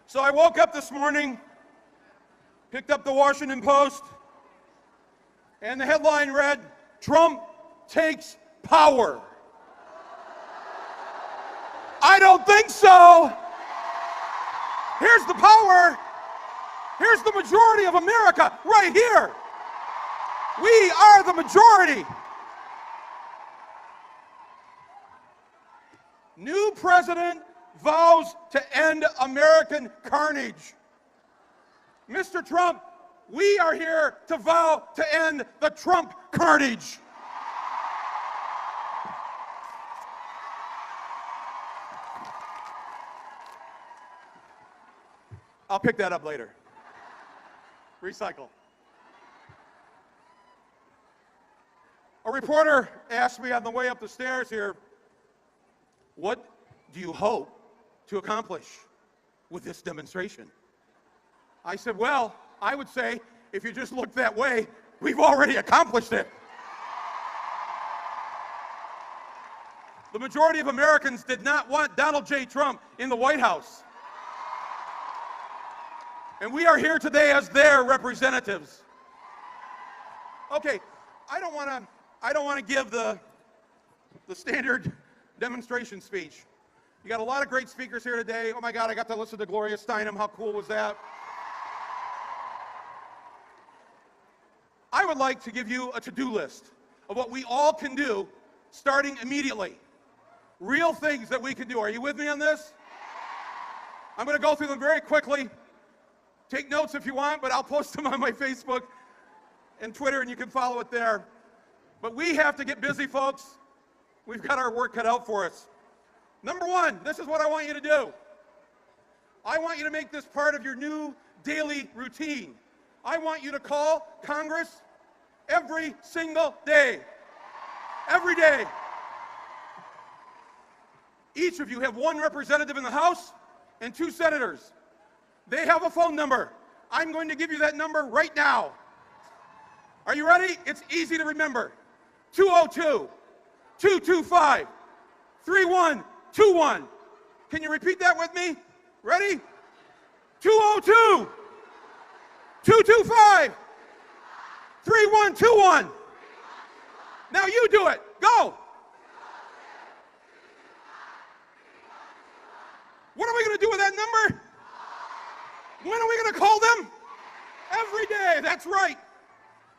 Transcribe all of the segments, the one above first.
So I woke up this morning, picked up the Washington Post, and the headline read, "Trump takes power." I don't think so. Here's the power. Here's the majority of America right here. We are the majority. New president vows to end American carnage. Mr. Trump, we are here to vow to end the Trump carnage. I'll pick that up later. Recycle. A reporter asked me on the way up the stairs here, "What do you hope to accomplish with this demonstration?" I said, "Well, I would say, if you just look that way, we've already accomplished it." The majority of Americans did not want Donald J. Trump in the White House. And we are here today as their representatives. Okay, I don't want to give the standard demonstration speech. You got a lot of great speakers here today. Oh my God, I got to listen to Gloria Steinem. How cool was that? I would like to give you a to-do list of what we all can do starting immediately. Real things that we can do. Are you with me on this? I'm going to go through them very quickly. Take notes if you want, but I'll post them on my Facebook and Twitter, and you can follow it there. But we have to get busy, folks. We've got our work cut out for us. Number one, this is what I want you to do. I want you to make this part of your new daily routine. I want you to call Congress every single day. Every day. Each of you have one representative in the House and 2 senators. They have a phone number. I'm going to give you that number right now. Are you ready? It's easy to remember. 202-225-3121. Can you repeat that with me? Ready? 202-225-3121. Now you do it. Go. What are we going to do with that number? When are we going to call them? Every day. That's right.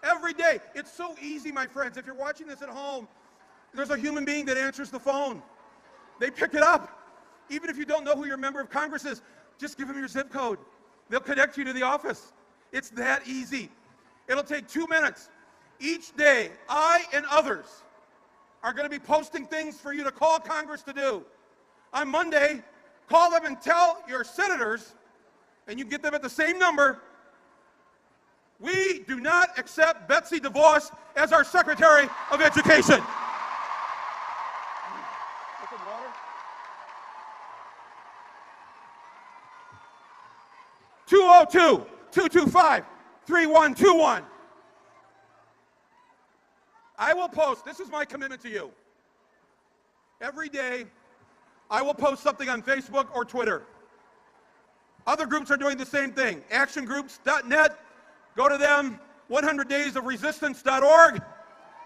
Every day. It's so easy, my friends. If you're watching this at home, there's a human being that answers the phone. They pick it up. Even if you don't know who your member of Congress is, just give them your zip code. They'll connect you to the office. It's that easy. It'll take 2 minutes. Each day, I and others are going to be posting things for you to call Congress to do. On Monday, call them and tell your senators, and you get them at the same number, we do not accept Betsy DeVos as our Secretary of Education. 202-225-3121. I will post, this is my commitment to you. Every day, I will post something on Facebook or Twitter. Other groups are doing the same thing. Actiongroups.net, go to them. 100daysofresistance.org,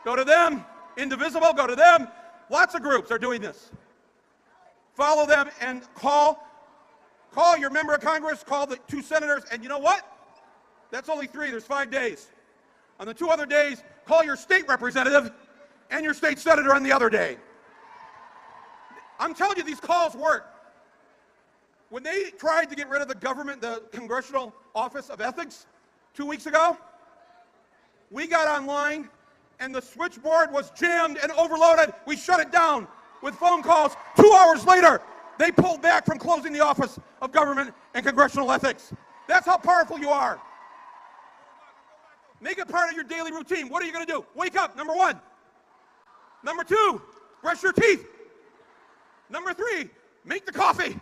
go to them. Indivisible, go to them. Lots of groups are doing this. Follow them and call your member of Congress, call the 2 senators, and you know what? That's only 3, there's 5 days. On the 2 other days, call your state representative and your state senator on the other day. I'm telling you, these calls work. When they tried to get rid of the government, the Congressional Office of Ethics 2 weeks ago, we got online and the switchboard was jammed and overloaded. We shut it down with phone calls. 2 hours later, they pulled back from closing the Office of Government and Congressional Ethics. That's how powerful you are. Make it part of your daily routine. What are you going to do? Wake up, number 1. Number 2, brush your teeth. Number 3, make the coffee.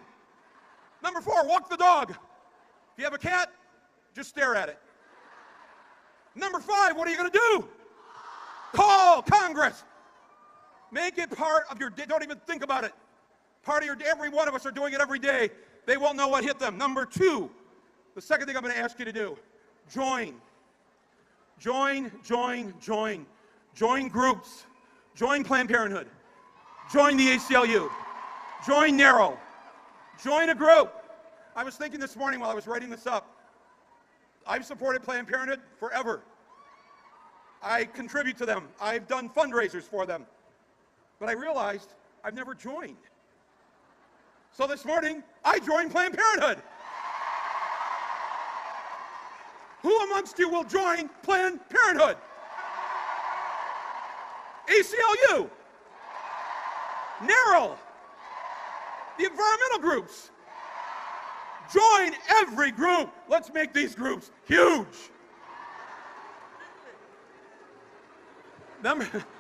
Number 4, walk the dog. If you have a cat, just stare at it. Number 5, what are you going to do? Call Congress. Make it part of your day. Don't even think about it. Part of your day. Every one of us are doing it every day. They won't know what hit them. Number two, the second thing I'm going to ask you to do, join. Join groups. Join Planned Parenthood. Join the ACLU. Join NARROW. Join a group. I was thinking this morning while I was writing this up, I've supported Planned Parenthood forever. I contribute to them. I've done fundraisers for them. But I realized I've never joined. So this morning, I joined Planned Parenthood. Who amongst you will join Planned Parenthood? ACLU, NARROW, the environmental groups. Join every group. Let's make these groups huge.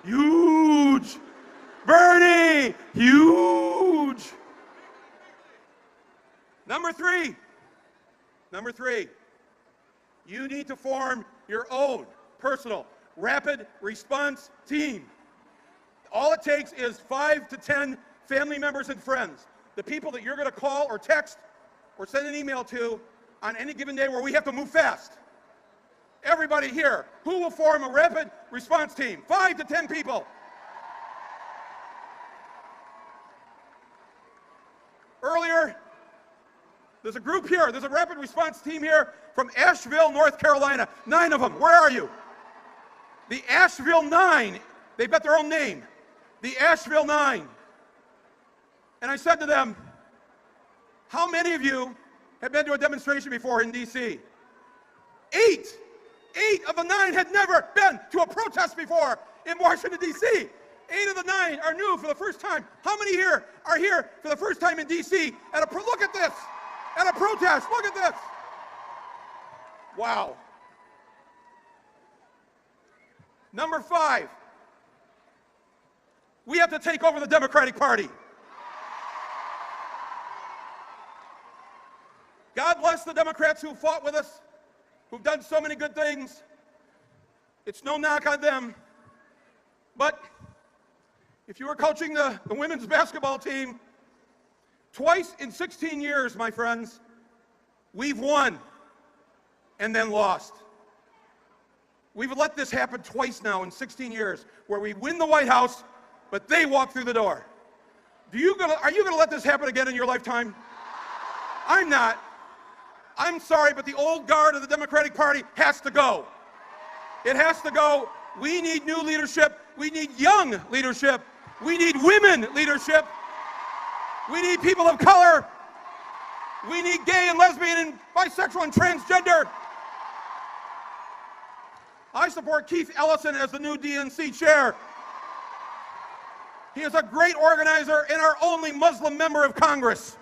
Huge. Bernie, huge. Number three, you need to form your own personal rapid response team. All it takes is 5 to 10 family members and friends, the people that you're going to call or text or send an email to on any given day where we have to move fast. Everybody here, who will form a rapid response team? 5 to 10 people. Earlier, there's a group here, there's a rapid response team here from Asheville, North Carolina. 9 of them. Where are you? The Asheville Nine. They've got their own name. The Asheville Nine. And I said to them, how many of you have been to a demonstration before in D.C.? 8 of the 9 had never been to a protest before in Washington, D.C. 8 of the 9 are new for the first time. How many here are here for the first time in D.C. Look at this, at a protest? Look at this. Wow. Number 5, we have to take over the Democratic Party. God bless the Democrats who fought with us, who've done so many good things. It's no knock on them. But if you were coaching the women's basketball team, twice in 16 years, my friends, we've won and then lost. We've let this happen twice now in 16 years, where we win the White House, but they walk through the door. Are you gonna let this happen again in your lifetime? I'm not. I'm sorry, but the old guard of the Democratic Party has to go. It has to go. We need new leadership. We need young leadership. We need women leadership. We need people of color. We need gay and lesbian and bisexual and transgender. I support Keith Ellison as the new DNC chair. He is a great organizer and our only Muslim member of Congress.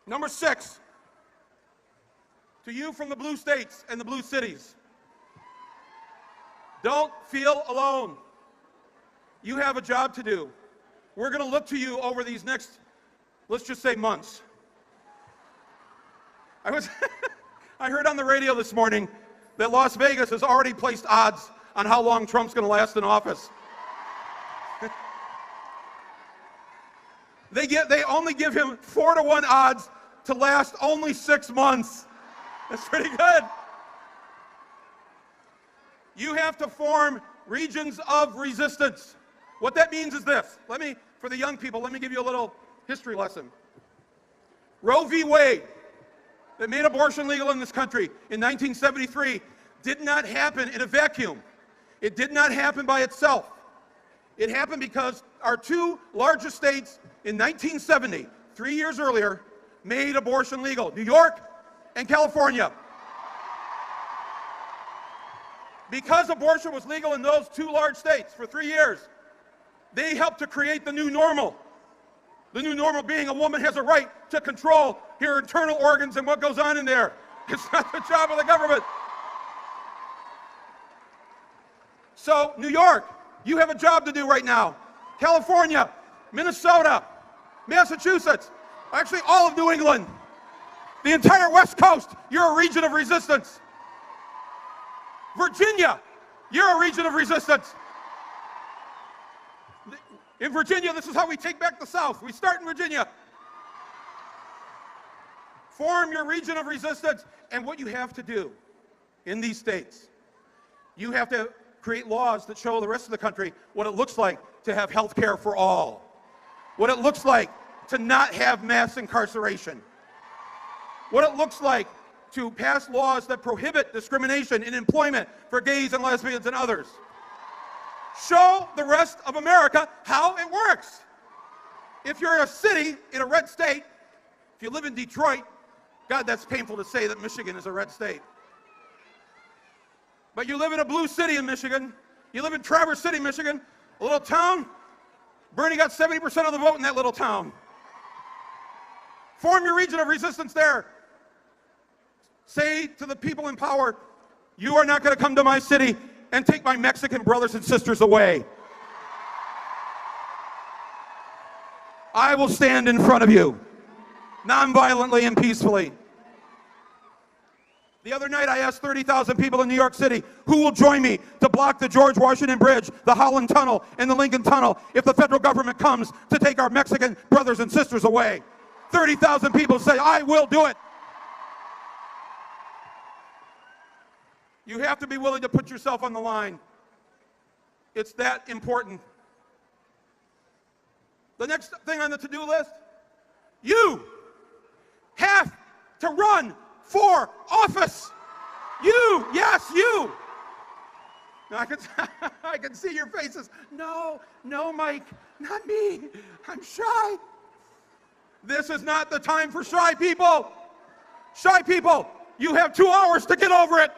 Number 6, to you from the blue states and the blue cities, don't feel alone. You have a job to do. We're going to look to you over these next, let's just say, months. I heard on the radio this morning that Las Vegas has already placed odds on how long Trump's going to last in office. They only give him 4-to-1 odds to last only 6 months. That's pretty good. You have to form regions of resistance. What that means is this. For the young people, let me give you a little history lesson. Roe v. Wade, that made abortion legal in this country in 1973, did not happen in a vacuum. It did not happen by itself. It happened because our 2 largest states in 1970, 3 years earlier, made abortion legal, New York and California. Because abortion was legal in those 2 large states for 3 years, they helped to create the new normal. The new normal being a woman has a right to control her internal organs and what goes on in there. It's not the job of the government. So, New York, you have a job to do right now. California, Minnesota, Massachusetts, actually all of New England, the entire West Coast, you're a region of resistance. Virginia, you're a region of resistance. In Virginia, this is how we take back the South. We start in Virginia. Form your region of resistance. And what you have to do in these states, you have to create laws that show the rest of the country what it looks like to have health care for all, what it looks like to not have mass incarceration, what it looks like to pass laws that prohibit discrimination in employment for gays and lesbians and others. Show the rest of America how it works. If you're in a city in a red state, if you live in Detroit, God, that's painful to say that Michigan is a red state. But you live in a blue city in Michigan, you live in Traverse City, Michigan, a little town, Bernie got 70% of the vote in that little town. Form your region of resistance there. Say to the people in power, you are not going to come to my city and take my Mexican brothers and sisters away. I will stand in front of you, nonviolently and peacefully. The other night I asked 30,000 people in New York City, who will join me to block the George Washington Bridge, the Holland Tunnel, and the Lincoln Tunnel if the federal government comes to take our Mexican brothers and sisters away? 30,000 people say, I will do it. You have to be willing to put yourself on the line. It's that important. The next thing on the to-do list, you have to run for office. You, yes, you. Now I can see your faces. No, Mike, not me. I'm shy. This is not the time for shy people. Shy people, you have 2 hours to get over it.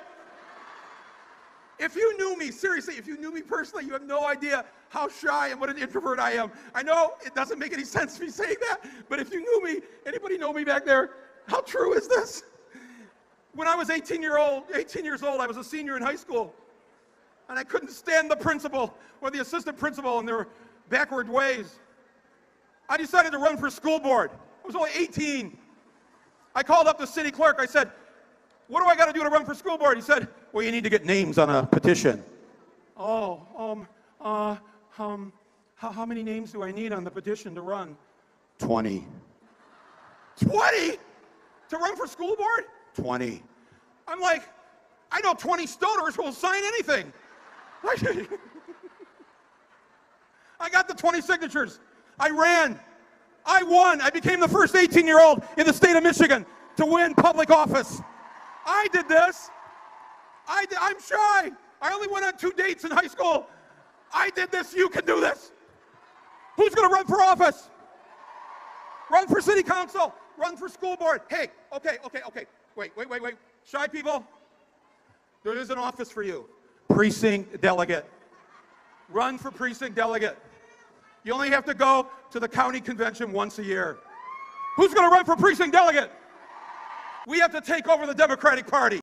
If you knew me, seriously, if you knew me personally, you have no idea how shy and what an introvert I am. I know it doesn't make any sense me saying that, but if you knew me, anybody know me back there? How true is this? When I was 18 years old, I was a senior in high school, and I couldn't stand the principal or the assistant principal in their backward ways. I decided to run for school board. I was only 18. I called up the city clerk. I said, what do I got to do to run for school board? He said, well, you need to get names on a petition. Oh, how many names do I need on the petition to run? 20. 20? To run for school board? 20. I'm like, I know 20 stoners who will sign anything. I got the 20 signatures. I ran. I won. I became the first 18-year-old in the state of Michigan to win public office. I did this. I'm shy. I only went on 2 dates in high school. I did this. You can do this. Who's going to run for office? Run for city council. Run for school board. Hey, okay. Wait. Shy people, there is an office for you. Precinct delegate. Run for precinct delegate. You only have to go to the county convention once a year. Who's going to run for precinct delegate? We have to take over the Democratic Party.